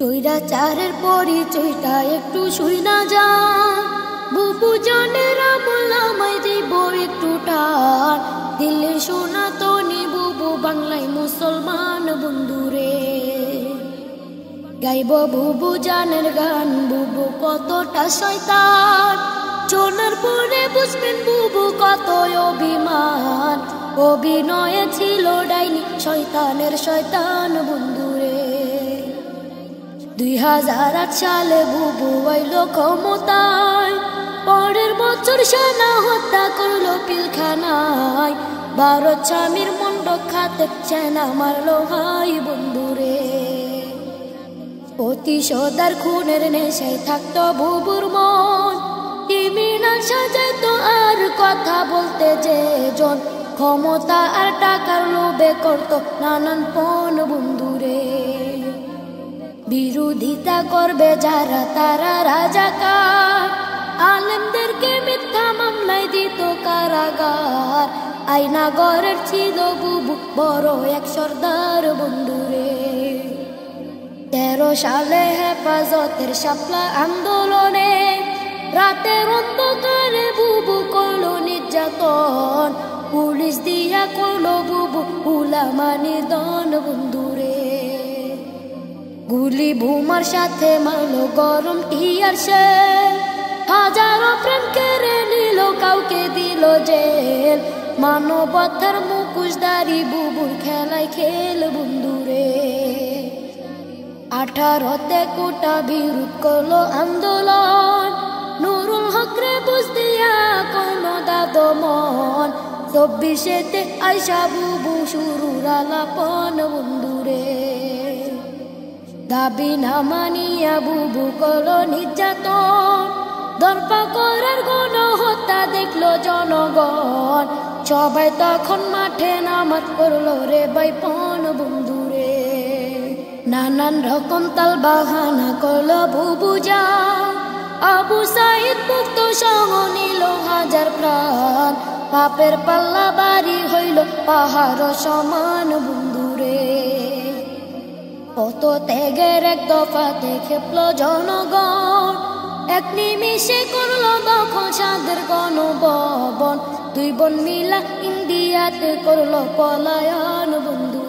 স্বৈরাচারের পরিচয়টা একটু শুই না যান, বুবু জানেরা বললাম দিব একটু টান। দিল্লির সনাতনী বুবু বাংলায় মুসলমান বন্ধুরে, গাইব বুবু জানের গান, বুবু কতটা শয়তান। শোনার পরে বুঝবেন বুবু কত অভিমান, অভিনয়ে ছিল ডাইনি শয়তানের শয়তান বন্ধুরে। 2008 সালে বুবু আইল ক্ষমতায়, পরের বছর সেনা হত্যা করলো পিলখানায়। ভারত স্বামীর মন্ডক খাতে সেনা মারলো ভাই বন্ধুরে। প্রতিশোধার খুনের নেশায় থাকতো বুবুর মন, ক্রিমিনাল সাজাইতো আর কথা বলতে যে জন। ক্ষমতা আর টাকার লোভে করতো নানান পণ বন্ধুরে। বিরোধিতা করবে যারা তারা রাজাকার, আলেমদেরকে মিথ্যা মামলায় দিত কারাগার। আয়নাগরের ছিল বুবু বড় এক সর্দার বন্ধুরে। 13 সালে হেফাজতের শাপলা আন্দোলনে রাতের অন্ধকারে বুবু করলো নির্যাতন। পুলিশ দিয়া করলো বুবু উলামা নিধন বন্ধুরে। গুলি বোমার সাথে মারলো গরম টিয়ার শেল, হাজারো প্রেম কেড়ে নিল কাউকে দিল জেল। মানবতার মুখোশধারী বুবুর খেলায় খেল বন্ধুরে। 18তে কোটা বিরোধ করলো আন্দোলন, নুরুল হকরে বুঝ দিয়া করলো দাদমন। 24তে আইসা বুবু শুরুর আলাপন বন্ধুরে। দাবি না মানিয়া বুবু করলো নির্যাতন, দরপা করার গণহত্যা দেখলো জনগণ। সবাই তখন মাঠে নামাজ পড়লো রে বাইপন বন্ধুরে। নানান রকম তাল বাহানা করলো বুবু যা, আবু সাইদ মুক্ত সহ নিল হাজার প্রাণ। পাপের পাল্লা বাড়ি হইল পাহাড় সমান বন্ধুরে। কত ত্যাগের এক দফাতে খেপল জনগণ, এক নিমিষে করলো দখল সাদের গণভবন। 2 বোন মিলা ইন্ডিয়াতে করলো পলায়ন বন্ধু।